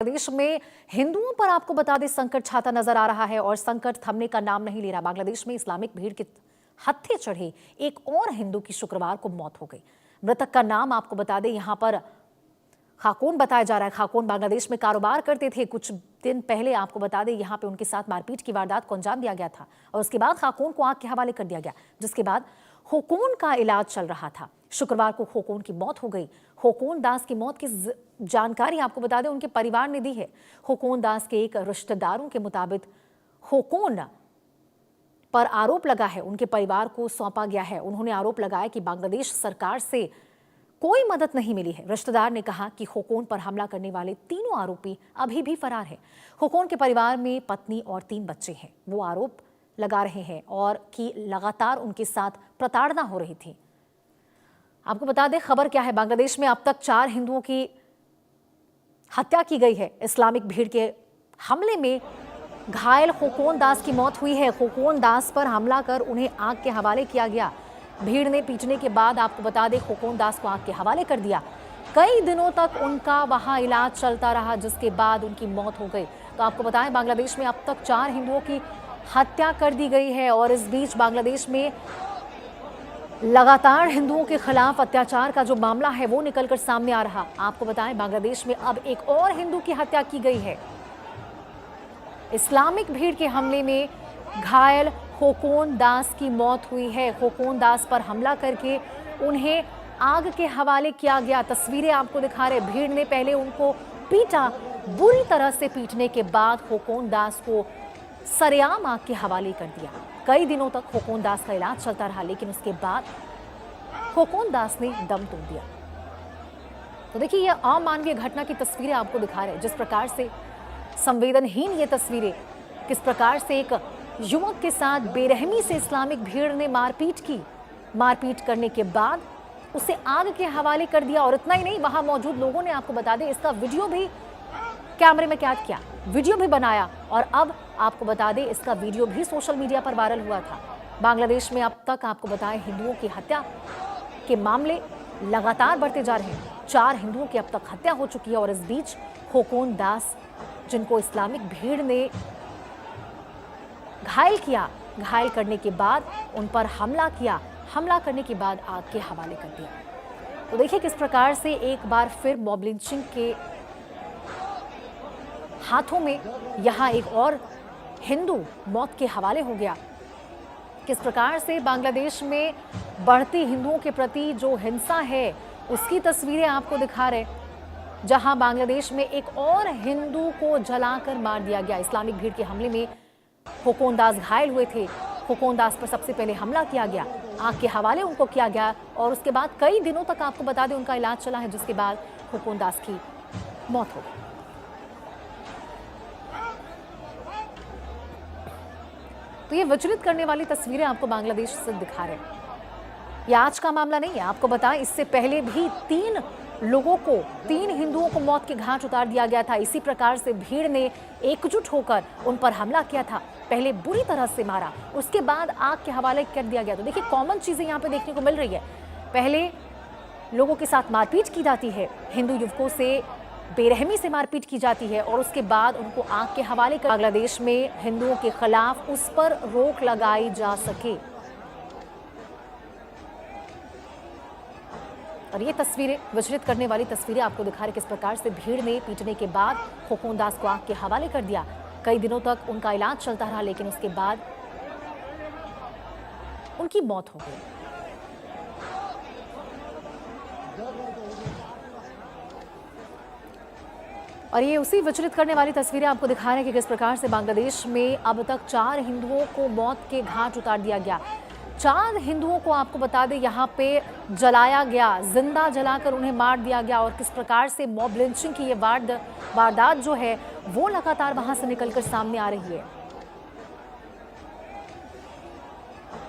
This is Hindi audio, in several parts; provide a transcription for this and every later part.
बांग्लादेश में हिंदुओं पर आपको बता दें संकट छाता नजर आ रहा है और संकट थमने का नाम नहीं ले रहा। बांग्लादेश में इस्लामिक भीड़ के हत्थे चढ़े एक और हिंदू की शुक्रवार को मौत हो गई। मृतक का नाम आपको बता दें यहां पर खाकून बताया जा रहा है। खाकून बांग्लादेश में कारोबार करते थे। कुछ दिन पहले आपको बता दें यहां पे उनके साथ मारपीट की वारदात को अंजाम दिया गया था और उसके बाद खाकून को आग के हवाले कर दिया गया, जिसके बाद होकून का इलाज चल रहा था। शुक्रवार को होकून की मौत हो गई। होकून दास की मौत की जानकारी आपको बता दें उनके परिवार ने दी है। होकून दास के एक रिश्तेदारों के मुताबिक होकून पर आरोप लगा है, उनके परिवार को सौंपा गया है। उन्होंने आरोप लगाया कि बांग्लादेश सरकार से कोई मदद नहीं मिली है। रिश्तेदार ने कहा कि होकून पर हमला करने वाले तीनों आरोपी अभी भी फरार हैं। होकून के परिवार में पत्नी और 3 बच्चे हैं। वो आरोप लगा रहे हैं और कि लगातार उनके साथ प्रताड़ना हो रही थी। आपको बता दें खबर क्या है। बांग्लादेश में अब तक 4 हिंदुओं की हत्या की गई है। इस्लामिक भीड़ के हमले में घायल होकून दास की मौत हुई है। होकून दास पर हमला कर उन्हें आग के हवाले किया गया। भीड़ ने पीटने के बाद आपको बता दें होकून दास को आग के हवाले कर दिया। कई दिनों तक उनका वहां इलाज चलता रहा, जिसके बाद उनकी मौत हो गई। तो आपको बताएं बांग्लादेश में अब तक 4 हिंदुओं की हत्या कर दी गई है और इस बीच बांग्लादेश में लगातार हिंदुओं के खिलाफ अत्याचार का जो मामला है वो निकलकर सामने आ रहा। आपको बताएं बांग्लादेश में अब एक और हिंदू की हत्या की गई है। इस्लामिक भीड़ के हमले में घायल होकून दास की मौत हुई है। होकून दास पर हमला करके उन्हें आग के हवाले किया गया। तस्वीरें आपको दिखा रहे। भीड़ ने पहले उनको पीटा। बुरी तरह से पीटने के बाद होकून दास को सरेआम आग के हवाले कर दिया। कई दिनों तक होकून दास का इलाज चलता रहा, लेकिन उसके बाद होकून दास ने दम तोड़ दिया। तो देखिए यह अमानवीय घटना की तस्वीरें आपको दिखा रहे हैं। जिस प्रकार से संवेदनहीन ये तस्वीरें, किस प्रकार से एक युवक के साथ बेरहमी से इस्लामिक भीड़ ने मारपीट की। मारपीट करने के बाद उसे आग के हवाले कर दिया और इतना ही नहीं, वहां मौजूद लोगों ने आपको बता दें इसका वीडियो भी कैमरे में कैद किया, वीडियो भी बनाया और अब आपको बता दें इसका वीडियो भी सोशल मीडिया पर वायरल हुआ था। बांग्लादेश में अब तक आपको बताएं हिंदुओं की हत्या के मामले लगातार बढ़ते जा रहे हैं। 4 हिंदुओं की अब तक हत्या हो चुकी है और इस बीच होकून दास, जिनको इस्लामिक भीड़ ने घायल किया, घायल करने के बाद उन पर हमला किया, हमला करने के बाद आग के हवाले कर दिया। तो देखिए किस प्रकार से एक बार फिर मॉब लिंचिंग के हाथों में यहां एक और हिंदू मौत के हवाले हो गया। किस प्रकार से बांग्लादेश में बढ़ती हिंदुओं के प्रति जो हिंसा है उसकी तस्वीरें आपको दिखा रहे, जहां बांग्लादेश में एक और हिंदू को जलाकर मार दिया गया। इस्लामिक भीड़ के हमले में होकून दास घायल हुए थे। होकून दास पर सबसे पहले हमला किया गया, आग के हवाले उनको किया गया और उसके बाद कई दिनों तक आपको बता दें उनका इलाज चला है, जिसके बाद होकून दास की मौत हो गई। तो ये विचलित करने वाली तस्वीरें आपको बांग्लादेश से दिखा रहे हैं। यह आज का मामला नहीं है। आपको बताएं इससे पहले भी 3 हिंदुओं को मौत के घाट उतार दिया गया था। इसी प्रकार से भीड़ ने एकजुट होकर उन पर हमला किया था। पहले बुरी तरह से मारा, उसके बाद आग के हवाले कर दिया गया। तो देखिए कॉमन चीजें यहाँ पे देखने को मिल रही है। पहले लोगों के साथ मारपीट की जाती है, हिंदू युवकों से बेरहमी से मारपीट की जाती है और उसके बाद उनको आग के हवाले कर। बांग्लादेश में हिंदुओं के खिलाफ उस पर रोक लगाई जा सके। और ये तस्वीरें, विचलित करने वाली तस्वीरें आपको दिखा रहे किस प्रकार से भीड़ ने पीटने के बाद होकून दास को आग के हवाले कर दिया। कई दिनों तक उनका इलाज चलता रहा, लेकिन उसके बाद उनकी मौत हो गई। और ये उसी विचलित करने वाली तस्वीरें आपको दिखा रहे हैं कि किस प्रकार से बांग्लादेश में अब तक 4 हिंदुओं को मौत के घाट उतार दिया गया। 4 हिंदुओं को आपको बता दें यहाँ पे जलाया गया, जिंदा जलाकर उन्हें मार दिया गया और किस प्रकार से मॉब लिंचिंग की ये वारदात जो है वो लगातार वहां से निकलकर सामने आ रही है।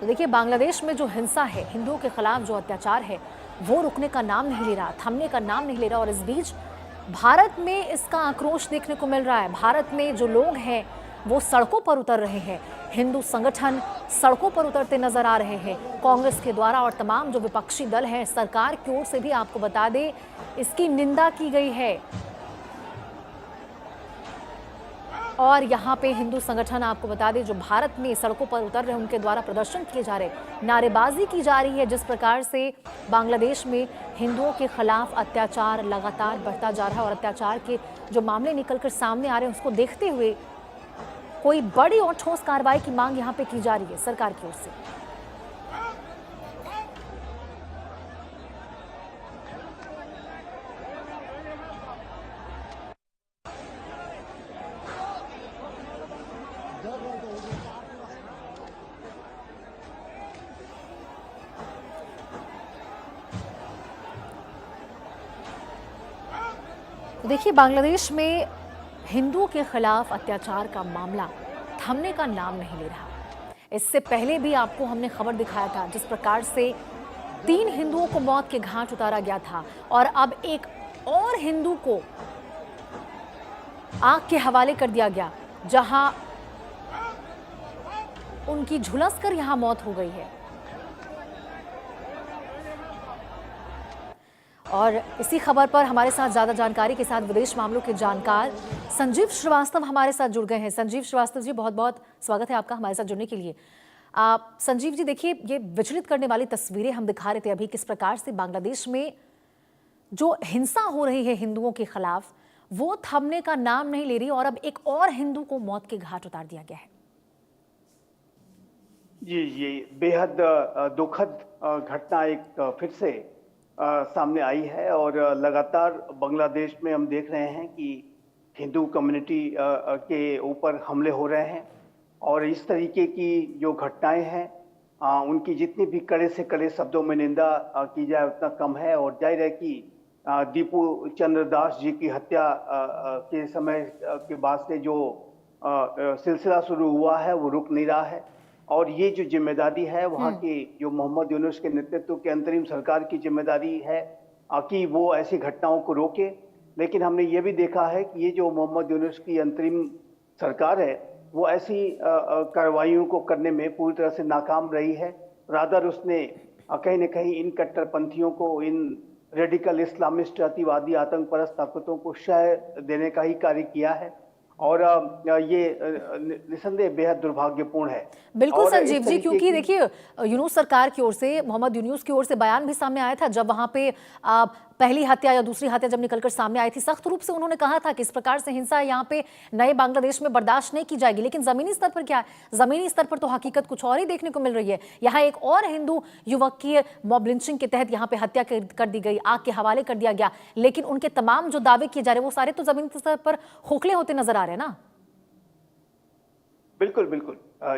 तो देखिए बांग्लादेश में जो हिंसा है, हिंदुओं के खिलाफ जो अत्याचार है वो रुकने का नाम नहीं ले रहा, थमने का नाम नहीं ले रहा। और इस बीच भारत में इसका आक्रोश देखने को मिल रहा है। भारत में जो लोग हैं वो सड़कों पर उतर रहे हैं। हिंदू संगठन सड़कों पर उतरते नजर आ रहे हैं कांग्रेस के द्वारा और तमाम जो विपक्षी दल हैं सरकार की ओर से भी आपको बता दें इसकी निंदा की गई है। और यहाँ पे हिंदू संगठन आपको बता दें जो भारत में सड़कों पर उतर रहे उनके द्वारा प्रदर्शन किए जा रहे, नारेबाजी की जा रही है। जिस प्रकार से बांग्लादेश में हिंदुओं के खिलाफ अत्याचार लगातार बढ़ता जा रहा है और अत्याचार के जो मामले निकलकर सामने आ रहे हैं उसको देखते हुए कोई बड़ी और ठोस कार्रवाई की मांग यहाँ पे की जा रही है सरकार की ओर से। तो देखिए बांग्लादेश में हिंदुओं के खिलाफ अत्याचार का मामला थमने का नाम नहीं ले रहा। इससे पहले भी आपको हमने खबर दिखाया था जिस प्रकार से 3 हिंदुओं को मौत के घाट उतारा गया था और अब एक और हिंदू को आग के हवाले कर दिया गया जहां उनकी झुलसकर यहां मौत हो गई है। और इसी खबर पर हमारे साथ ज्यादा जानकारी के साथ विदेश मामलों के जानकार संजीव श्रीवास्तव हमारे साथ जुड़ गए हैं। संजीव श्रीवास्तव जी, बहुत बहुत स्वागत है आपका हमारे साथ जुड़ने के लिए। संजीव जी, देखिए ये विचलित करने वाली तस्वीरें हम दिखा रहे थे अभी, किस प्रकार से बांग्लादेश में जो हिंसा हो रही है हिंदुओं के खिलाफ वो थमने का नाम नहीं ले रही और अब एक और हिंदू को मौत के घाट उतार दिया गया है। जी, ये बेहद दुखद घटना एक फिर से सामने आई है और लगातार बांग्लादेश में हम देख रहे हैं कि हिंदू कम्युनिटी के ऊपर हमले हो रहे हैं और इस तरीके की जो घटनाएं हैं उनकी जितनी भी कड़े से कड़े शब्दों में निंदा की जाए उतना कम है। और जाहिर है कि दीपू चंद्र दास जी की हत्या के समय के बाद से जो सिलसिला शुरू हुआ है वो रुक नहीं रहा है और ये जो जिम्मेदारी है वहाँ की जो मोहम्मद यूनुस के नेतृत्व के अंतरिम सरकार की जिम्मेदारी है कि वो ऐसी घटनाओं को रोके। लेकिन हमने ये भी देखा है कि ये जो मोहम्मद यूनुस की अंतरिम सरकार है वो ऐसी कार्रवाइयों को करने में पूरी तरह से नाकाम रही है। रादर उसने कहीं न कहीं इन कट्टरपंथियों को, इन रेडिकल इस्लामिस्ट अतिवादी आतंकपरस्त ताकतों को शय देने का ही कार्य किया है और ये निसंदेह बेहद दुर्भाग्यपूर्ण है। बिल्कुल संजीव जी, क्योंकि देखिए यूनुस सरकार की ओर से, मोहम्मद यूनुस की ओर से बयान भी सामने आया था जब वहां पे पहली हत्या या दूसरी हत्या जब निकलकर सामने आई थी, सख्त रूप से उन्होंने कहा था कि इस प्रकार से हिंसा यहाँ पे नए बांग्लादेश में बर्दाश्त नहीं की जाएगी। लेकिन जमीनी स्तर पर क्या है? जमीनी स्तर पर तो हकीकत कुछ और ही देखने को मिल रही है। यहाँ एक और हिंदू युवक की मॉब लिंचिंग के तहत यहाँ पे हत्या कर दी गई, आग के हवाले कर दिया गया, लेकिन उनके तमाम जो दावे किए जा रहे हैं वो सारे तो जमीनी स्तर पर खोखले होते नजर आ रहे हैं ना। बिल्कुल बिल्कुल,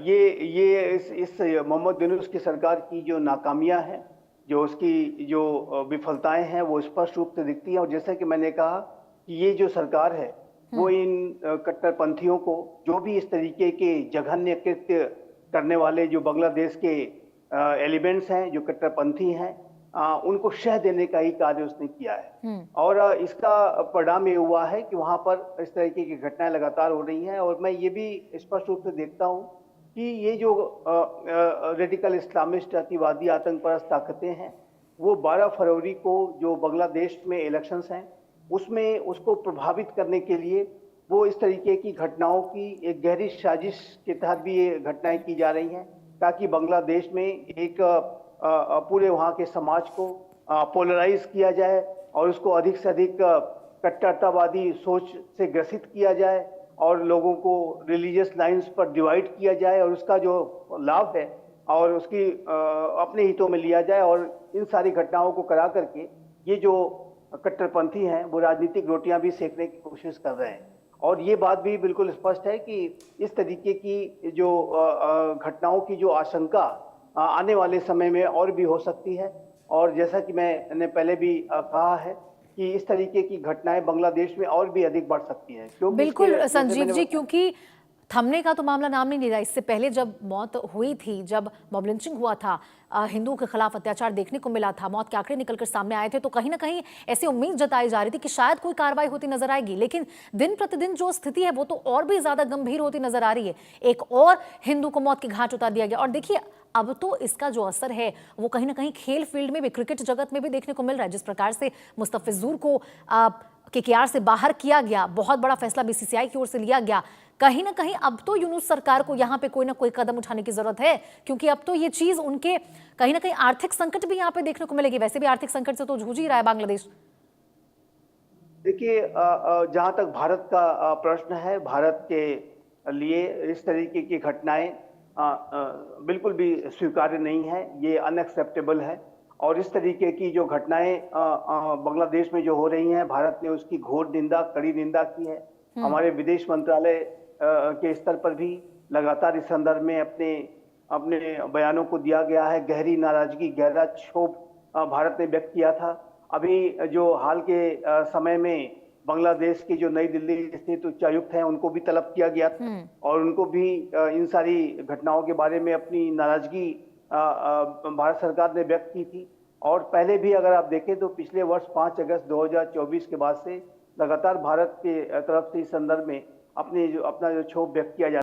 ये इस मोहम्मद यूनुस की सरकार की जो नाकामियां हैं, जो उसकी जो विफलताएं हैं वो स्पष्ट रूप से दिखती हैं। और जैसा कि मैंने कहा कि ये जो सरकार है वो इन कट्टरपंथियों को, जो भी इस तरीके के जघन्य कृत्य करने वाले जो बांग्लादेश के एलिमेंट्स हैं, जो कट्टरपंथी हैं, उनको शह देने का ही कार्य उसने किया है। और इसका परिणाम ये हुआ है कि वहां पर इस तरीके की घटनाएं लगातार हो रही हैं। और मैं ये भी स्पष्ट रूप से देखता हूं कि ये जो रेडिकल इस्लामिस्ट अतिवादी आतंकपरस्त ताकतें हैं वो 12 फरवरी को जो बांग्लादेश में इलेक्शंस हैं उसमें उसको प्रभावित करने के लिए वो इस तरीके की घटनाओं की एक गहरी साजिश के तहत भी ये घटनाएं की जा रही हैं ताकि बांग्लादेश में एक पूरे वहाँ के समाज को पोलराइज किया जाए और उसको अधिक से अधिक कट्टरतावादी सोच से ग्रसित किया जाए और लोगों को रिलीजियस लाइंस पर डिवाइड किया जाए और उसका जो लाभ है और उसकी अपने हितों में लिया जाए। और इन सारी घटनाओं को करा करके ये जो कट्टरपंथी हैं वो राजनीतिक रोटियां भी सेकने की कोशिश कर रहे हैं। और ये बात भी बिल्कुल स्पष्ट है कि इस तरीके की जो घटनाओं की जो आशंका आने वाले समय में और भी हो सकती है। और जैसा कि मैंने पहले भी कहा है कि इस तरीके की घटनाएं बांग्लादेश में और भी अधिक बढ़ सकती हैं। बिल्कुल संजीव जी, क्योंकि थमने का तो मामला नाम नहीं ले रहा। इससे पहले जब मौत हुई थी, जब मॉब लिंचिंग हुआ था, हिंदुओं के खिलाफ अत्याचार देखने को मिला था, मौत के आंकड़े निकलकर सामने आए थे, तो कहीं ना कहीं ऐसी उम्मीद जताई जा रही थी कि शायद कोई कार्रवाई होती नजर आएगी। लेकिन दिन प्रतिदिन जो स्थिति है वो तो और भी ज्यादा गंभीर होती नजर आ रही है। एक और हिंदू को मौत के घाट उतार दिया गया और देखिए अब तो इसका जो असर है वो कहीं ना कहीं खेल फील्ड में भी, क्रिकेट जगत में भी देखने को मिल रहा है। जिस प्रकार से मुस्तफिजुर को केकेआर से बाहर किया गया, बहुत बड़ा फैसला बीसीसीआई की ओर से लिया गया। कहीं ना कहीं अब तो यूनुस सरकार को यहाँ पे कोई ना कोई कदम उठाने की जरूरत है, क्योंकि अब तो ये चीज उनके कहीं ना कहीं आर्थिक संकट भी यहाँ पे देखने को मिलेगी। वैसे भी आर्थिक संकट से तो जूझ ही रहा है बांग्लादेश। देखिए, जहां तक भारत का प्रश्न है, भारत के लिए इस तरीके की घटनाएं बिल्कुल भी स्वीकार्य नहीं है, ये अनएक्सेप्टेबल है। और इस तरीके की जो घटनाएं बांग्लादेश में जो हो रही हैं, भारत ने उसकी घोर निंदा, कड़ी निंदा की है। हमारे विदेश मंत्रालय के स्तर पर भी लगातार इस संदर्भ में अपने अपने बयानों को दिया गया है। गहरी नाराजगी, गहरा क्षोभ भारत ने व्यक्त किया था। अभी जो हाल के समय में बांग्लादेश की जो नई दिल्ली स्थित उच्चायुक्त हैं, उनको भी तलब किया गया था और उनको भी इन सारी घटनाओं के बारे में अपनी नाराजगी भारत सरकार ने व्यक्त की थी। और पहले भी अगर आप देखें तो पिछले वर्ष 5 अगस्त 2024 के बाद से लगातार भारत के तरफ से इस संदर्भ में अपना जो क्षोभ व्यक्त किया जा